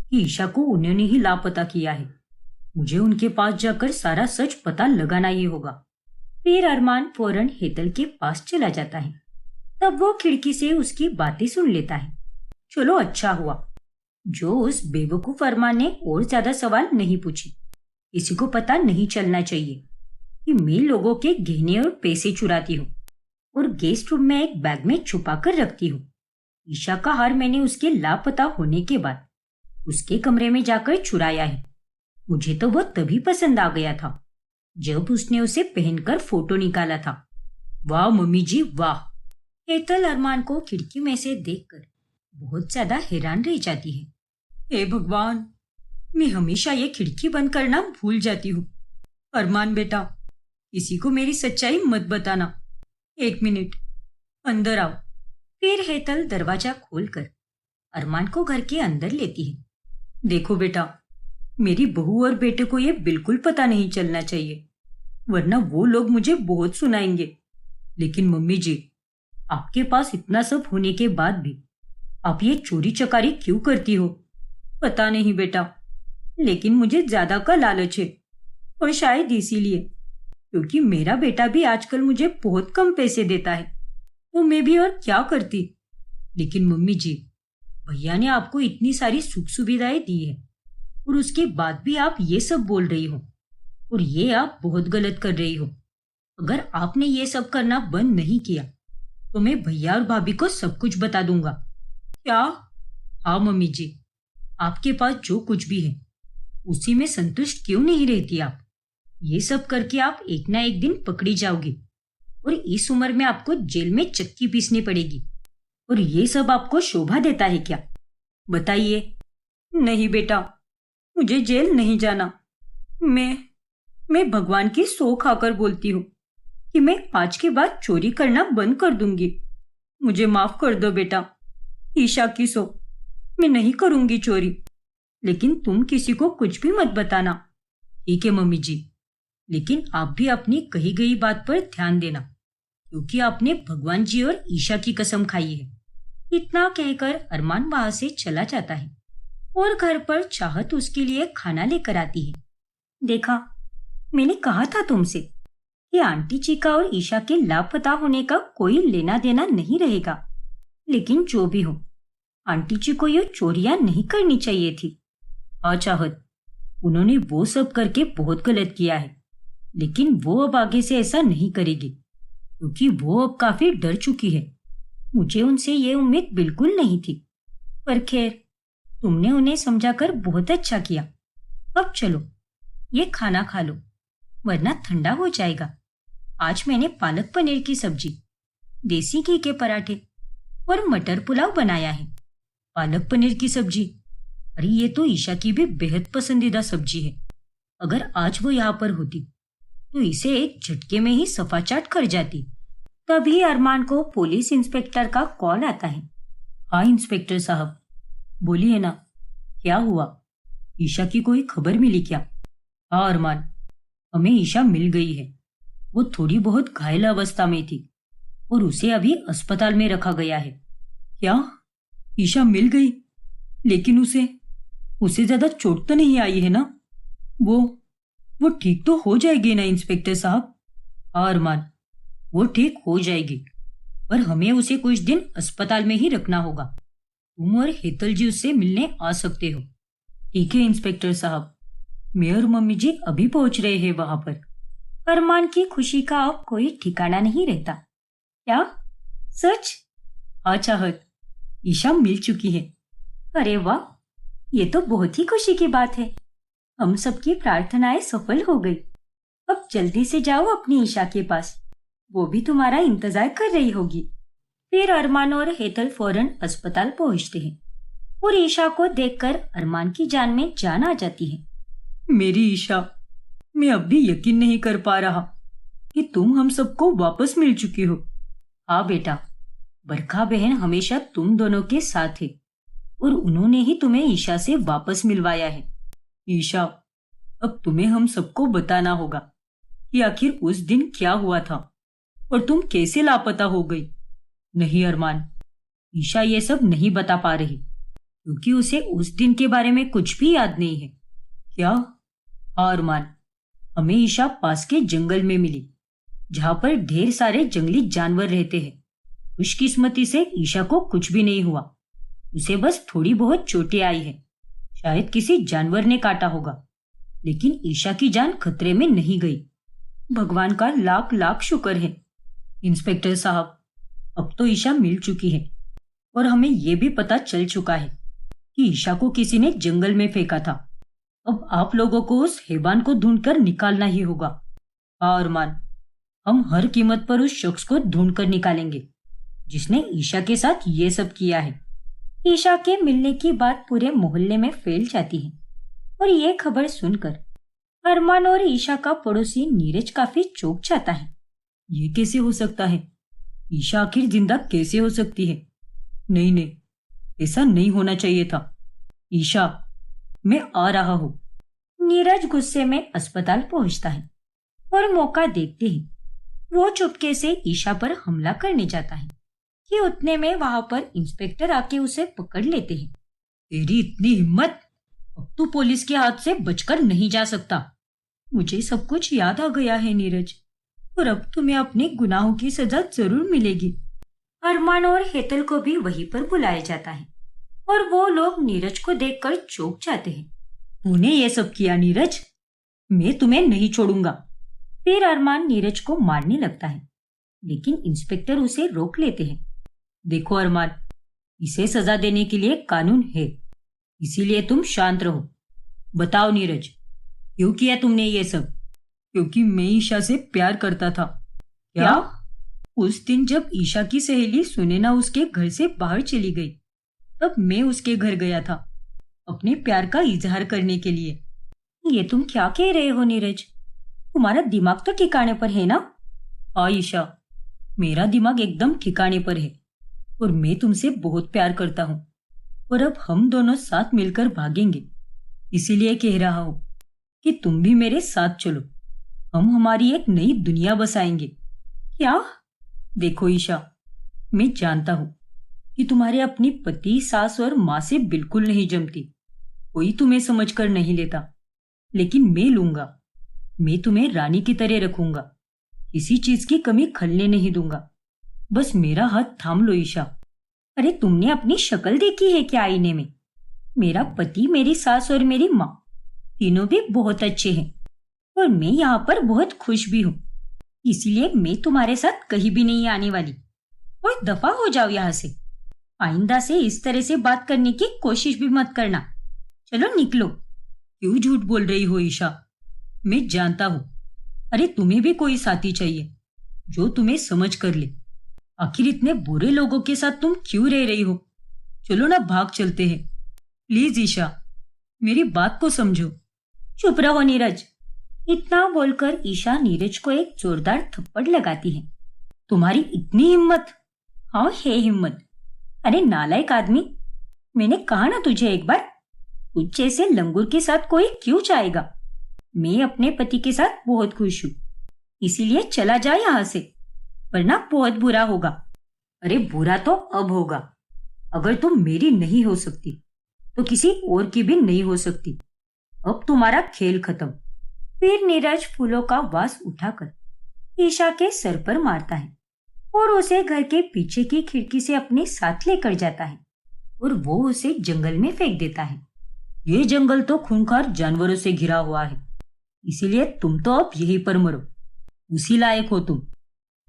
कि ईशा को उन्होंने ही लापता किया है। मुझे उनके पास जाकर सारा सच पता लगाना ही होगा। फिर अरमान फौरन हेतल के पास चला जाता है। तब वो खिड़की से उसकी बातें सुन लेता है। चलो अच्छा हुआ जो उस बेवकूफ अरमान ने और ज्यादा सवाल नहीं पूछे। किसी को पता नहीं चलना चाहिए कि मैं लोगों के गहने और पैसे चुराती हूँ और गेस्ट रूम में एक बैग में छुपा कर रखती हूँ। ईशा का हार मैंने उसके लापता होने के बाद उसके कमरे में जाकर चुराया है। मुझे तो वो तभी पसंद आ गया था जब उसने उसे पहनकर फोटो निकाला था। वाह मम्मी जी वाह। हेतल अरमान को खिड़की में से देखकर बहुत ज्यादा हैरान रह जाती है। हे भगवान, मैं हमेशा ये खिड़की बंद करना भूल जाती हूँ। अरमान बेटा, किसी को मेरी सच्चाई मत बताना। 1 मिनट, अंदर आओ। फिर हेतल दरवाजा खोलकर अरमान को घर के अंदर लेती है। देखो बेटा, मेरी बहू और बेटे को ये बिल्कुल पता नहीं चलना चाहिए, वरना वो लोग मुझे बहुत सुनाएंगे। लेकिन मम्मी जी, आपके पास इतना सब होने के बाद भी आप ये चोरी चकारी क्यों करती हो? पता नहीं बेटा, लेकिन मुझे ज्यादा का लालच है और शायद इसीलिए, क्योंकि मेरा बेटा भी आजकल मुझे बहुत कम पैसे देता है तो मैं भी और क्या करती। लेकिन मम्मी जी, भैया ने आपको इतनी सारी सुख सुविधाएं दी है और उसके बाद भी आप ये सब बोल रही हो और ये आप बहुत गलत कर रही हो। अगर आपने ये सब करना बंद नहीं किया तो मैं भैया और भाभी को सब कुछ बता दूंगा। क्या? हाँ मम्मी जी, आपके पास जो कुछ भी है उसी में संतुष्ट क्यों नहीं रहती आप? ये सब करके आप एक ना एक दिन पकड़ी जाओगी और इस उम्र में आपको जेल में चक्की पीसनी पड़ेगी। और ये सब आपको शोभा देता है क्या? बताइए। नहीं बेटा, मुझे जेल नहीं जाना। मैं भगवान की सौ खाकर बोलती हूँ कि मैं आज के बाद चोरी करना बंद कर दूंगी। मुझे माफ कर दो बेटा। ईशा की सौ, मैं नहीं करूंगी चोरी। लेकिन तुम किसी को कुछ भी मत बताना। ठीक है मम्मी जी, लेकिन आप भी अपनी कही गई बात पर ध्यान देना, क्योंकि आपने भगवान जी और ईशा की कसम खाई है। इतना कहकर अरमान वहां से चला जाता है और घर पर चाहत उसके लिए खाना लेकर आती है। देखा, मैंने कहा था तुमसे कि आंटी चिका और ईशा के लापता होने का कोई लेना देना नहीं रहेगा। लेकिन जो भी हो, आंटी जी को ये चोरियां नहीं करनी चाहिए थी। हाँ चाहत, उन्होंने वो सब करके बहुत गलत किया है, लेकिन वो अब आगे से ऐसा नहीं करेगी क्योंकि वो अब काफी डर चुकी है। मुझे उनसे ये उम्मीद बिल्कुल नहीं थी, पर खैर, तुमने उन्हें समझाकर बहुत अच्छा किया। अब चलो ये खाना खा लो, वरना ठंडा हो जाएगा। आज मैंने पालक पनीर की सब्जी, देसी घी के पराठे और मटर पुलाव बनाया है। पालक पनीर की सब्जी, अरे ये तो ईशा की भी बेहद पसंदीदा सब्जी है। अगर आज वो यहाँ पर होती तो इसे एक झटके में ही सफाचाट कर जाती। तभी अरमान को पुलिस इंस्पेक्टर का कॉल आता है। हाँ इंस्पेक्टर साहब, बोलिए ना, क्या हुआ? ईशा की कोई खबर मिली क्या? हाँ अरमान, हमें ईशा मिल गई है। वो थोड़ी बहुत घायल अवस्था में थी और उसे अभी अस्पताल में रखा गया है। क्या? ईशा मिल गई? लेकिन उसे ज्यादा चोट तो नहीं आई है ना? वो ठीक तो हो जाएगी ना इंस्पेक्टर साहब? हाँ अरमान, वो ठीक हो जाएगी, पर हमें उसे कुछ दिन अस्पताल में ही रखना होगा। तुम और हेतल जी उससे मिलने आ सकते हो। ठीक है इंस्पेक्टर साहब, मैं और मम्मी जी अभी पहुंच रहे हैं वहां पर। अरमान की खुशी का अब कोई ठिकाना नहीं रहता। क्या सच? हाँ चाहत, ईशा मिल चुकी है। अरे वाह, ये तो बहुत ही खुशी की बात है। हम सबकी प्रार्थनाएं सफल हो गई। अब जल्दी से जाओ अपनी ईशा के पास, वो भी तुम्हारा इंतजार कर रही होगी। फिर अरमान और हेतल फौरन अस्पताल पहुंचते हैं और ईशा को देखकर अरमान की जान में जान आ जाती है। मेरी ईशा, मैं अब भी यकीन नहीं कर पा रहा कि तुम हम सबको वापस मिल चुकी हो। हाँ बेटा, बरखा बहन हमेशा तुम दोनों के साथ है और उन्होंने ही तुम्हें ईशा से वापस मिलवाया है। ईशा, अब तुम्हें हम सबको बताना होगा कि आखिर उस दिन क्या हुआ था और तुम कैसे लापता हो गई। नहीं अरमान, ईशा ये सब नहीं बता पा रही क्योंकि उसे उस दिन के बारे में कुछ भी याद नहीं है। क्या? हाँ अरमान, हमें ईशा पास के जंगल में मिली जहां पर ढेर सारे जंगली जानवर रहते हैं। खुशकिस्मती से ईशा को कुछ भी नहीं हुआ, उसे बस थोड़ी बहुत चोटें आई है। शायद किसी जानवर ने काटा होगा, लेकिन ईशा की जान खतरे में नहीं गई। भगवान का लाख लाख शुक्र है। इंस्पेक्टर साहब, अब तो ईशा मिल चुकी है और हमें यह भी पता चल चुका है कि ईशा को किसी ने जंगल में फेंका था। अब आप लोगों को उस हैवान को ढूंढकर निकालना ही होगा। हाँ अरमान, हम हर कीमत पर उस शख्स को ढूंढकर निकालेंगे जिसने ईशा के साथ ये सब किया है। ईशा के मिलने की बात पूरे मोहल्ले में फैल जाती है और ये खबर सुनकर अरमान और ईशा का पड़ोसी नीरज काफी चौंक जाता है। ये कैसे हो सकता है? ईशा आखिर जिंदा कैसे हो सकती है? नहीं नहीं, ऐसा नहीं होना चाहिए था। ईशा, मैं आ रहा हूँ। नीरज गुस्से में अस्पताल पहुंचता है और मौका देखते ही वो चुपके से ईशा पर हमला करने जाता है कि उतने में वहां पर इंस्पेक्टर आके उसे पकड़ लेते हैं। तेरी इतनी हिम्मत! अब तू पुलिस के हाथ से बचकर नहीं जा सकता। मुझे सब कुछ याद आ गया है नीरज, और अब तुम्हें अपने गुनाहों की सजा जरूर मिलेगी। अरमान और हेतल को भी वहीं पर बुलाया जाता है और वो लोग नीरज को देखकर चौंक जाते हैं। तूने ये सब किया नीरज? मैं तुम्हें नहीं छोड़ूंगा। फिर अरमान नीरज को मारने लगता है, लेकिन इंस्पेक्टर उसे रोक लेते हैं। देखो अरमान, इसे सजा देने के लिए कानून है, इसीलिए तुम शांत रहो। बताओ नीरज, क्यों किया तुमने ये सब? क्योंकि मैं ईशा से प्यार करता था। क्या? उस दिन जब ईशा की सहेली सुनैना उसके घर से बाहर चली गई, तब मैं उसके घर गया था अपने प्यार का इजहार करने के लिए। ये तुम क्या कह रहे हो नीरज? तुम्हारा दिमाग तो ठिकाने पर है ना? हाँ ईशा, मेरा दिमाग एकदम ठिकाने पर है और मैं तुमसे बहुत प्यार करता हूँ और अब हम दोनों साथ मिलकर भागेंगे। इसीलिए कह रहा हूँ कि तुम भी मेरे साथ चलो, हम हमारी एक नई दुनिया बसाएंगे। क्या? देखो ईशा, मैं जानता हूँ कि तुम्हारे अपनी पति, सास और माँ से बिल्कुल नहीं जमती, कोई तुम्हें समझकर नहीं लेता, लेकिन मैं लूंगा। मैं तुम्हें रानी की तरह रखूंगा, किसी चीज की कमी खलने नहीं दूंगा। बस मेरा हाथ थाम लो ईशा। अरे तुमने अपनी शक्ल देखी है क्या आईने में? मेरा पति, मेरी सास और मेरी माँ तीनों भी बहुत अच्छे हैं और मैं यहाँ पर बहुत खुश भी हूँ। इसीलिए मैं तुम्हारे साथ कहीं भी नहीं आने वाली। और दफा हो जाओ यहाँ से। आइंदा से इस तरह से बात करने की कोशिश भी मत करना। चलो निकलो। क्यों झूठ बोल रही हो ईशा? मैं जानता हूँ। अरे तुम्हें भी कोई साथी चाहिए जो तुम्हें समझ कर ले। आखिर इतने बुरे लोगों के साथ तुम क्यों रह रही हो? चलो ना, भाग चलते हैं। प्लीज ईशा, मेरी बात को समझो। चुप रहो नीरज। इतना बोलकर ईशा नीरज को एक जोरदार थप्पड़ लगाती है। तुम्हारी इतनी हिम्मत? हाँ है हिम्मत। अरे नालायक आदमी, मैंने कहा ना तुझे एक बार, तुझ जैसे लंगूर के साथ कोई क्यों चाहेगा? मैं अपने पति के साथ बहुत खुश हूँ, इसीलिए चला जा यहाँ से, वरना बहुत बुरा होगा। अरे बुरा तो अब होगा। अगर तुम मेरी नहीं हो सकती तो किसी और की भी नहीं हो सकती। अब तुम्हारा खेल खत्म। फिर नीरज फूलों का वास उठाकर ईशा के सर पर मारता है और उसे घर के पीछे की खिड़की से अपने साथ लेकर जाता है और वो उसे जंगल में फेंक देता है। ये जंगल तो खूंखार जानवरों से घिरा हुआ है, इसीलिए तुम तो अब यहीं पर मरो, उसी लायक हो तुम।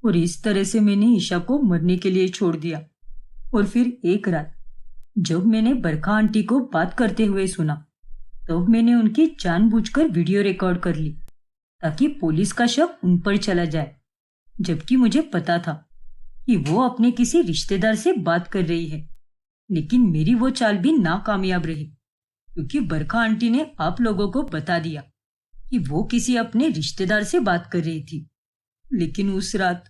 और इस तरह से मैंने ईशा को मरने के लिए छोड़ दिया। और फिर एक रात जब मैंने बरखा आंटी को बात करते हुए सुना, तब मैंने उनकी जानबूझकर वीडियो रिकॉर्ड कर ली ताकि पुलिस का शक उन पर चला जाए, जबकि मुझे पता था कि वो अपने किसी रिश्तेदार से बात कर रही है। लेकिन मेरी वो चाल भी नाकामयाब रही, क्योंकि बरखा आंटी ने आप लोगों को बता दिया कि वो किसी अपने रिश्तेदार से बात कर रही थी। लेकिन उस रात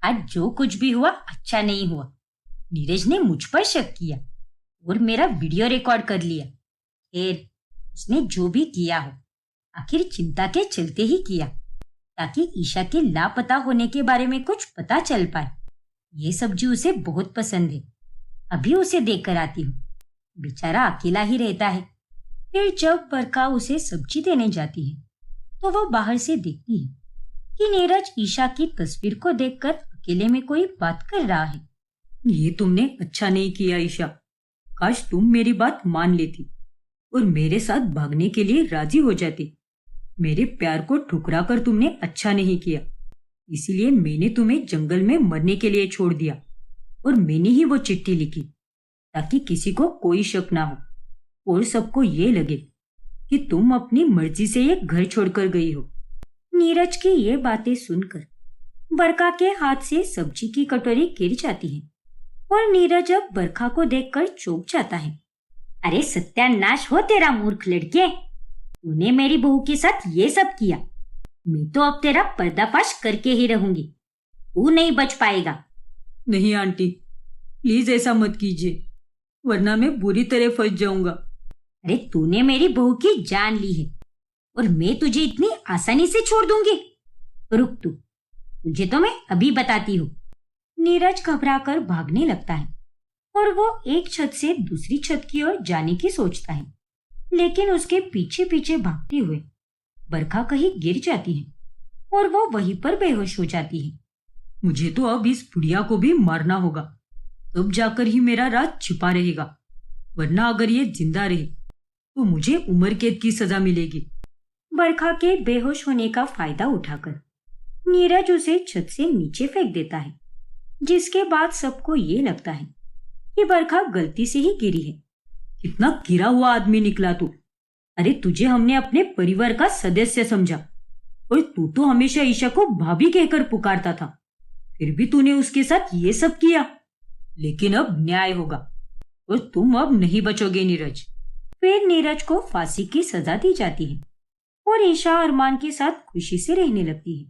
आज जो कुछ भी हुआ अच्छा नहीं हुआ। नीरज ने मुझ पर शक किया और मेरा वीडियो रिकॉर्ड कर लिया। खैर, उसने जो भी किया हो, आखिर चिंता के चलते ही किया, ताकि ईशा के लापता होने के बारे में कुछ पता चल पाए। ये सब्जी उसे बहुत पसंद है, अभी उसे देकर आती हूँ। बेचारा अकेला ही रहता है। फिर जब बरखा उसे सब्जी देने जाती है, तो वो बाहर से देखती है कि नीरज ईशा की तस्वीर को देखकर अकेले में कोई बात कर रहा है। ये तुमने अच्छा नहीं किया ईशा। काश तुम मेरी बात मान लेती और मेरे साथ भागने के लिए राजी हो जाती। मेरे प्यार को ठुकरा कर तुमने अच्छा नहीं किया, इसीलिए मैंने तुम्हें जंगल में मरने के लिए छोड़ दिया और मैंने ही वो चिट्ठी लिखी ताकि किसी को कोई शक ना हो और सबको ये लगे कि तुम अपनी मर्जी से ये घर छोड़कर गई हो। नीरज की ये बातें सुनकर बरखा के हाथ से सब्जी की कटोरी गिर जाती है और नीरज अब बरखा को देखकर चौंक जाता है। अरे सत्यानाश हो तेरा मूर्ख लड़के, तूने मेरी बहू के साथ ये सब किया। मैं तो अब तेरा पर्दाफाश करके ही रहूंगी, तू नहीं बच पाएगा। नहीं आंटी, प्लीज ऐसा मत कीजिए, वरना मैं बुरी तरह फंस जाऊंगा। अरे तूने मेरी बहू की जान ली है और मैं तुझे इतनी आसानी से छोड़ दूंगी? रुक तू, तुझे तो मैं अभी बताती हूँ। नीरज घबराकर भागने लगता है और वो एक छत से दूसरी छत की ओर जाने की सोचता है, लेकिन उसके पीछे पीछे भागते हुए बरखा कहीं गिर जाती है और वो वहीं पर बेहोश हो जाती है। मुझे तो अब इस बुढ़िया को भी मारना होगा, तब जाकर ही मेरा राज छिपा रहेगा, वरना अगर ये जिंदा रही तो मुझे उम्र कैद की सजा मिलेगी। बरखा के बेहोश होने का फायदा उठाकर नीरज उसे छत से नीचे फेंक देता है, जिसके बाद सबको ये लगता है कि बरखा गलती से ही गिरी है। कितना गिरा हुआ आदमी निकला तू। अरे तुझे हमने अपने परिवार का सदस्य समझा और तू तो हमेशा ईशा को भाभी कहकर पुकारता था, फिर भी तूने उसके साथ ये सब किया। लेकिन अब न्याय होगा और तुम अब नहीं बचोगे नीरज। फिर नीरज को फांसी की सजा दी जाती है और ईशा अरमान के साथ खुशी से रहने लगती है।